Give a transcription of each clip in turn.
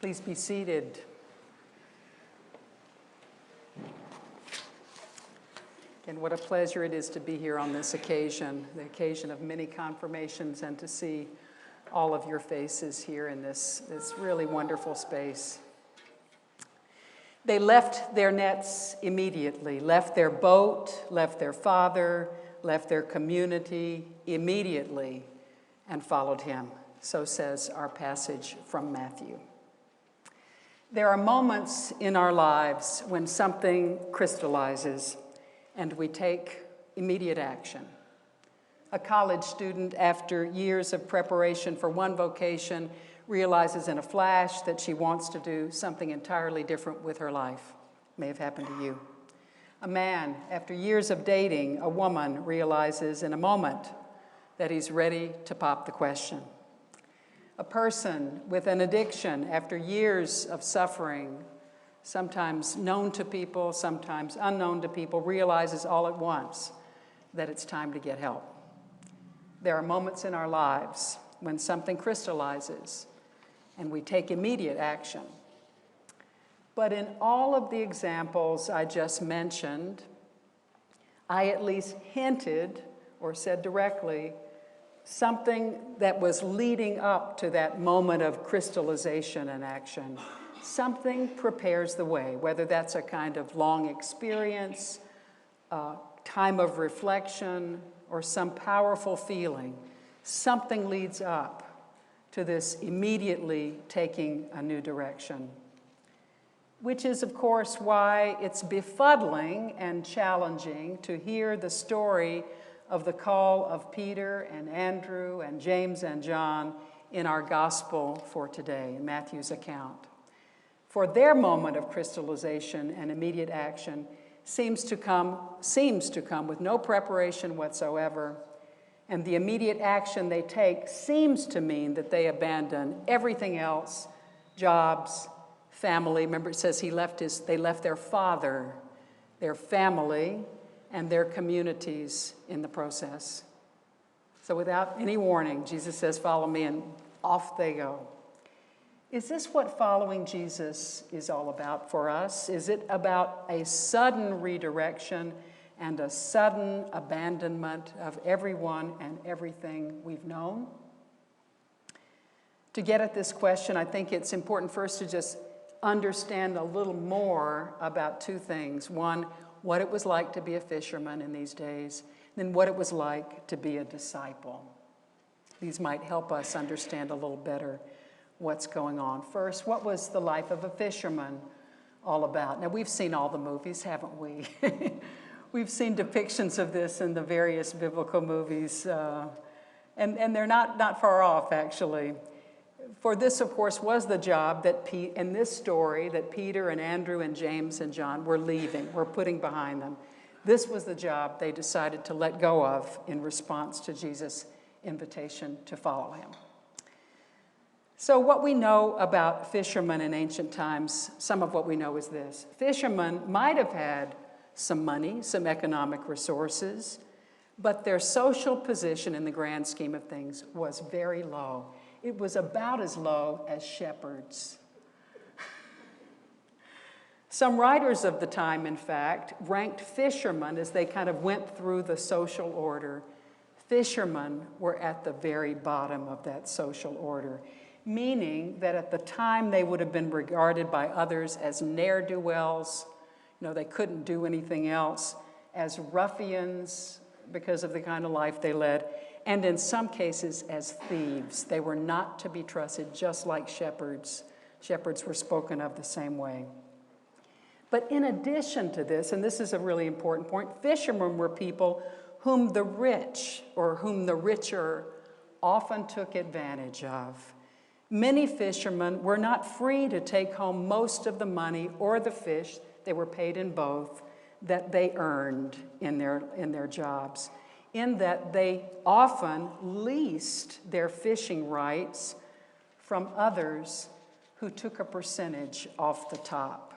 Please be seated. And what a pleasure it is to be here on this occasion, the occasion of many confirmations, and to see all of your faces here in this really wonderful space. They left their nets immediately, left their boat, left their father, left their community immediately, and followed him. So says our passage from Matthew. There are moments in our lives when something crystallizes and we take immediate action. A college student, after years of preparation for one vocation, realizes in a flash that she wants to do something entirely different with her life. May have happened to you. A man, after years of dating a woman, realizes in a moment that he's ready to pop the question. A person with an addiction, after years of suffering, sometimes known to people, sometimes unknown to people, realizes all at once that it's time to get help. There are moments in our lives when something crystallizes and we take immediate action. But in all of the examples I just mentioned, I at least hinted or said directly something that was leading up to that moment of crystallization and action. Something prepares the way, whether that's a kind of long experience, a time of reflection, or some powerful feeling. Something leads up to this immediately taking a new direction. Which is, of course, why it's befuddling and challenging to hear the story of the call of Peter and Andrew and James and John in our gospel for today, in Matthew's account. For their moment of crystallization and immediate action seems to come with no preparation whatsoever, and the immediate action they take seems to mean that they abandon everything else, jobs, family. Remember, it says they left their father, their family, and their communities in the process. So without any warning, Jesus says, "Follow me," and off they go. Is this what following Jesus is all about for us? Is it about a sudden redirection and a sudden abandonment of everyone and everything we've known? To get at this question, I think it's important first to just understand a little more about two things. One, what it was like to be a fisherman in these days, then what it was like to be a disciple. These might help us understand a little better what's going on. First, what was the life of a fisherman all about? Now, we've seen all the movies, haven't we? We've seen depictions of this in the various biblical movies, and they're not far off, actually. For this, of course, was the job in this story that Peter and Andrew and James and John were putting behind them. This was the job they decided to let go of in response to Jesus' invitation to follow him. So what we know about fishermen in ancient times, some of what we know is this. Fishermen might have had some money, some economic resources, but their social position in the grand scheme of things was very low. It was about as low as shepherds. Some writers of the time, in fact, ranked fishermen as they kind of went through the social order. Fishermen were at the very bottom of that social order, meaning that at the time they would have been regarded by others as ne'er-do-wells. They couldn't do anything else, as ruffians because of the kind of life they led, and in some cases as thieves. They were not to be trusted, just like shepherds. Shepherds were spoken of the same way. But in addition to this, and this is a really important point, fishermen were people whom the rich or whom the richer often took advantage of. Many fishermen were not free to take home most of the money or the fish, they were paid in both, that they earned in their jobs, in that they often leased their fishing rights from others who took a percentage off the top.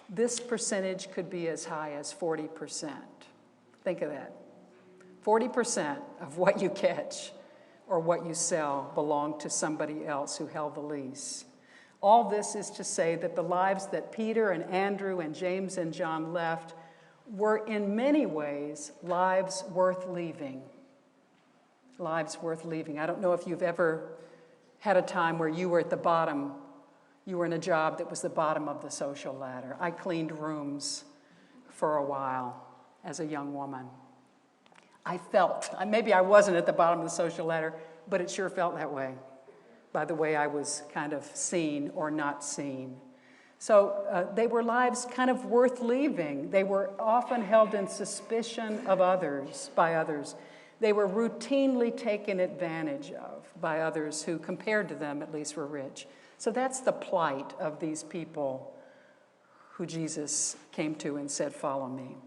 This percentage could be as high as 40%. Think of that. 40% of what you catch or what you sell belonged to somebody else who held the lease. All this is to say that the lives that Peter and Andrew and James and John left were in many ways lives worth leaving. Lives worth leaving. I don't know if you've ever had a time where you were at the bottom. You were in a job that was the bottom of the social ladder. I cleaned rooms for a while as a young woman. I felt, maybe I wasn't at the bottom of the social ladder, but it sure felt that way by the way I was kind of seen or not seen. So they were lives kind of worth leaving. They were often held in suspicion of others, by others. They were routinely taken advantage of by others who, compared to them, at least were rich. So that's the plight of these people who Jesus came to and said, "Follow me."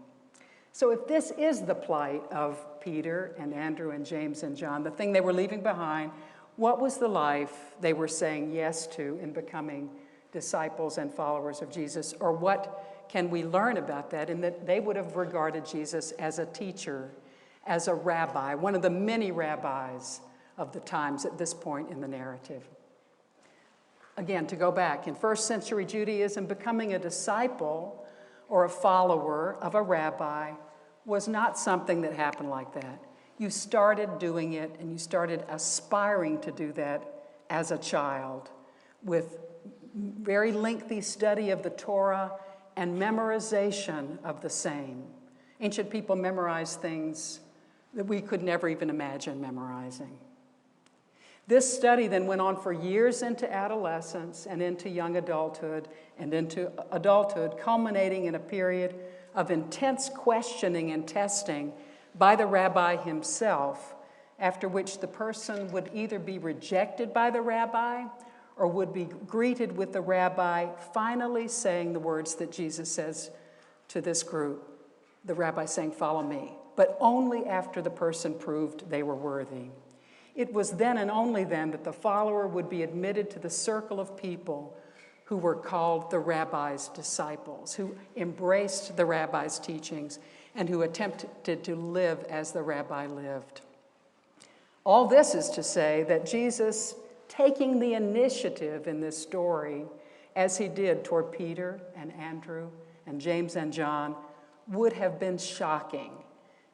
So if this is the plight of Peter and Andrew and James and John, the thing they were leaving behind, what was the life they were saying yes to in becoming disciples and followers of Jesus? Or what can we learn about that? In that they would have regarded Jesus as a teacher, as a rabbi, one of the many rabbis of the times at this point in the narrative. Again, to go back, in first century Judaism, becoming a disciple or a follower of a rabbi was not something that happened like that. You started doing it and you started aspiring to do that as a child with very lengthy study of the Torah and memorization of the same. Ancient people memorized things that we could never even imagine memorizing. This study then went on for years into adolescence and into young adulthood and into adulthood, culminating in a period of intense questioning and testing by the rabbi himself, after which the person would either be rejected by the rabbi or would be greeted with the rabbi finally saying the words that Jesus says to this group, the rabbi saying, "Follow me," but only after the person proved they were worthy. It was then and only then that the follower would be admitted to the circle of people who were called the rabbi's disciples, who embraced the rabbi's teachings and who attempted to live as the rabbi lived. All this is to say that Jesus, taking the initiative in this story, as he did toward Peter and Andrew and James and John, would have been shocking.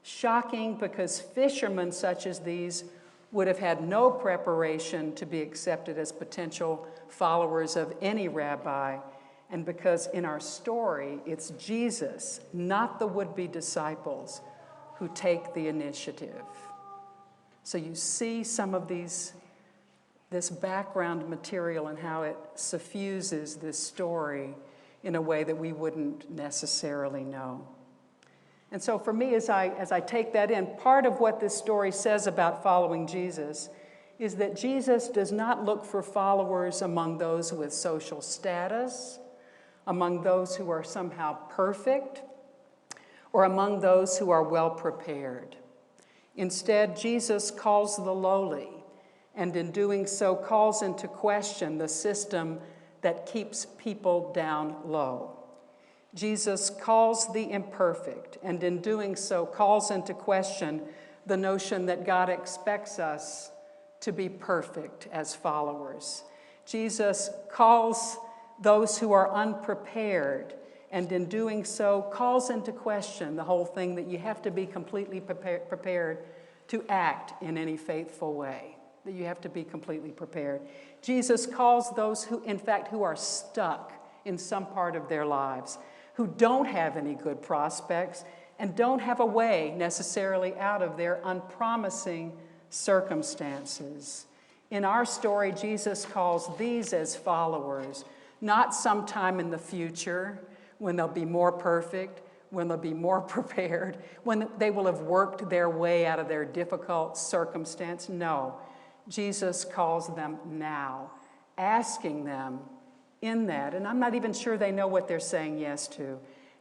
Shocking because fishermen such as these would have had no preparation to be accepted as potential followers of any rabbi, and because in our story, it's Jesus, not the would-be disciples, who take the initiative. So you see some of this background material and how it suffuses this story in a way that we wouldn't necessarily know. And so for me, as I take that in, part of what this story says about following Jesus is that Jesus does not look for followers among those with social status, among those who are somehow perfect, or among those who are well prepared. Instead, Jesus calls the lowly, and in doing so calls into question the system that keeps people down low. Jesus calls the imperfect, and in doing so calls into question the notion that God expects us to be perfect as followers. Jesus calls those who are unprepared, and in doing so calls into question the whole thing that you have to be completely prepared to act in any faithful way, that you have to be completely prepared. Jesus calls those who are stuck in some part of their lives, who don't have any good prospects and don't have a way necessarily out of their unpromising circumstances. In our story, Jesus calls these as followers, not sometime in the future when they'll be more perfect, when they'll be more prepared, when they will have worked their way out of their difficult circumstance. No, Jesus calls them now, asking them in that, and I'm not even sure they know what they're saying yes to,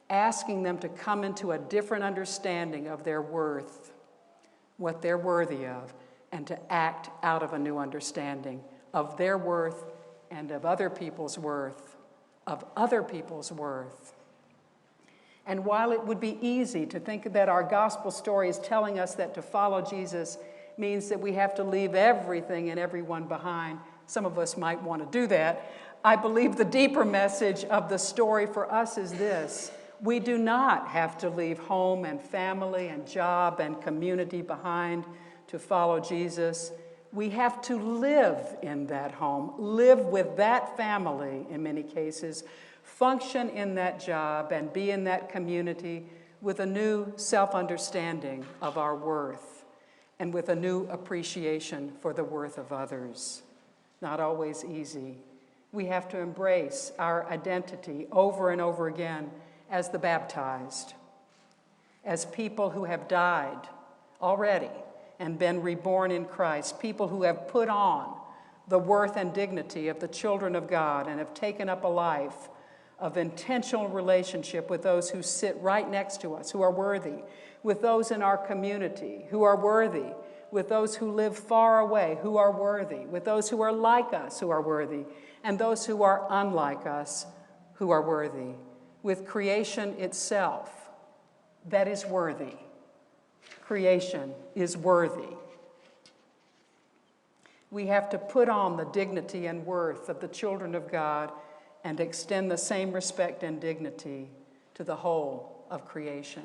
asking them to come into a different understanding of their worth, what they're worthy of, and to act out of a new understanding of their worth and of other people's worth, And while it would be easy to think that our gospel story is telling us that to follow Jesus means that we have to leave everything and everyone behind, some of us might want to do that, I believe the deeper message of the story for us is this: we do not have to leave home and family and job and community behind to follow Jesus. We have to live in that home, live with that family in many cases, function in that job, and be in that community with a new self-understanding of our worth and with a new appreciation for the worth of others. Not always easy. We have to embrace our identity over and over again as the baptized, as people who have died already and been reborn in Christ, people who have put on the worth and dignity of the children of God and have taken up a life of intentional relationship with those who sit right next to us, who are worthy, with those in our community who are worthy, with those who live far away who are worthy, with those who are like us who are worthy, and those who are unlike us who are worthy, with creation itself that is worthy. Creation is worthy. We have to put on the dignity and worth of the children of God and extend the same respect and dignity to the whole of creation.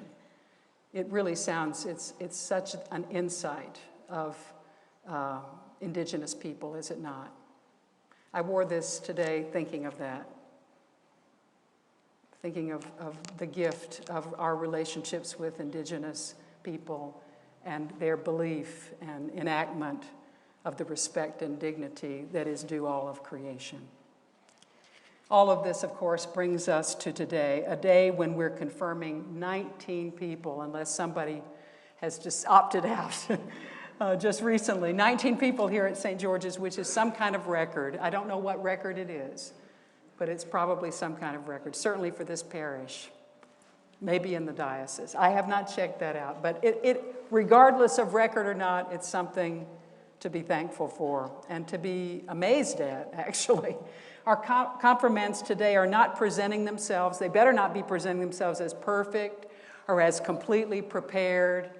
It really sounds, it's such an insight of indigenous people, is it not? I wore this today thinking of that, thinking of the gift of our relationships with indigenous people and their belief and enactment of the respect and dignity that is due all of creation. All of this, of course, brings us to today, a day when we're confirming 19 people, unless somebody has just opted out just recently. 19 people here at St. George's, which is some kind of record. I don't know what record it is, but it's probably some kind of record, certainly for this parish, maybe in the diocese. I have not checked that out, but regardless of record or not, it's something to be thankful for and to be amazed at, actually. Our confirmands today are not presenting themselves, they better not be presenting themselves as perfect or as completely prepared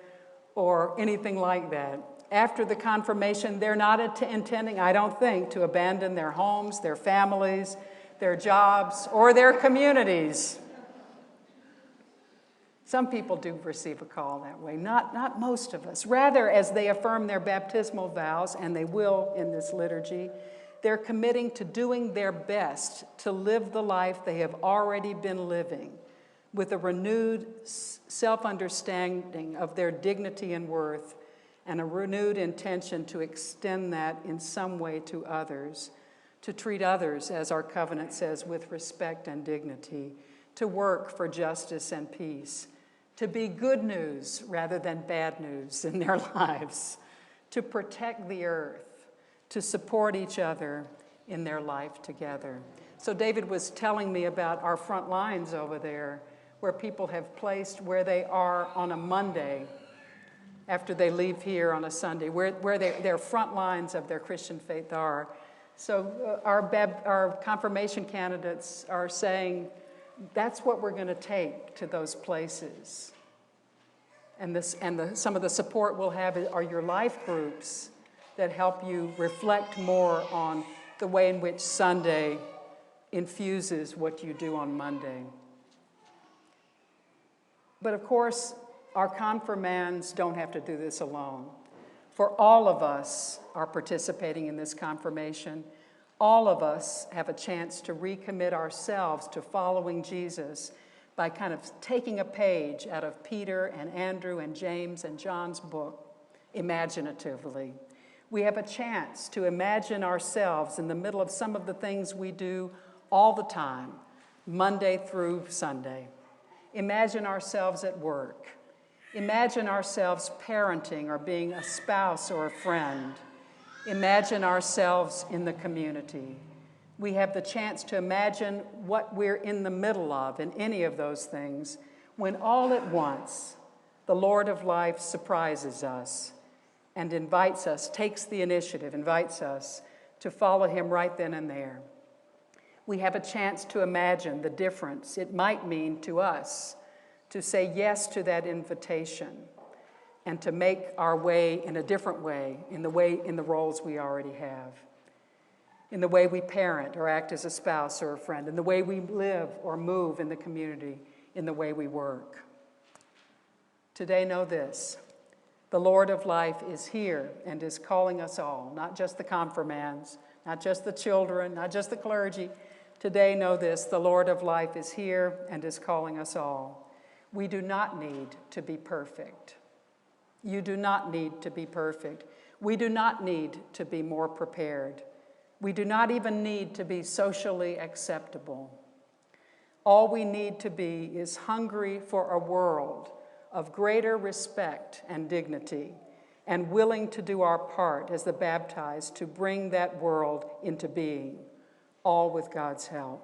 or anything like that. After the confirmation, they're not intending, I don't think, to abandon their homes, their families, their jobs, or their communities. Some people do receive a call that way, not most of us. Rather, as they affirm their baptismal vows, and they will in this liturgy, they're committing to doing their best to live the life they have already been living with a renewed self-understanding of their dignity and worth and a renewed intention to extend that in some way to others, to treat others, as our covenant says, with respect and dignity, to work for justice and peace, to be good news rather than bad news in their lives, to protect the earth, to support each other in their life together. So David was telling me about our front lines over there, where people have placed where they are on a Monday after they leave here on a Sunday, where their front lines of their Christian faith are. So our confirmation candidates are saying, that's what we're going to take to those places. And some of the support we'll have are your life groups that help you reflect more on the way in which Sunday infuses what you do on Monday. But of course, our confirmands don't have to do this alone. For all of us are participating in this confirmation. All of us have a chance to recommit ourselves to following Jesus by kind of taking a page out of Peter and Andrew and James and John's book imaginatively. We have a chance to imagine ourselves in the middle of some of the things we do all the time, Monday through Sunday. Imagine ourselves at work. Imagine ourselves parenting or being a spouse or a friend. Imagine ourselves in the community. We have the chance to imagine what we're in the middle of in any of those things, when all at once the Lord of life surprises us and invites us, takes the initiative, invites us to follow him right then and there. We have a chance to imagine the difference it might mean to us to say yes to that invitation and to make our way in a different way, in the roles we already have. in the way we parent or act as a spouse or a friend, in the way we live or move in the community, in the way we work. Today, know this: the Lord of life is here and is calling us all, not just the confirmands, not just the children, not just the clergy. Today, know this: the Lord of life is here and is calling us all. We do not need to be perfect. You do not need to be perfect. We do not need to be more prepared. We do not even need to be socially acceptable. All we need to be is hungry for a world of greater respect and dignity, and willing to do our part as the baptized to bring that world into being, all with God's help.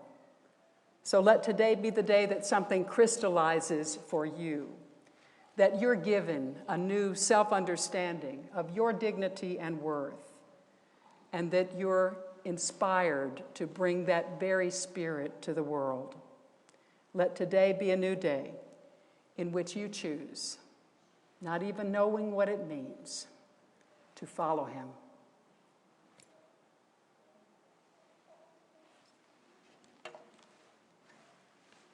So let today be the day that something crystallizes for you, that you're given a new self-understanding of your dignity and worth, and that you're inspired to bring that very spirit to the world. Let today be a new day in which you choose, not even knowing what it means, to follow him.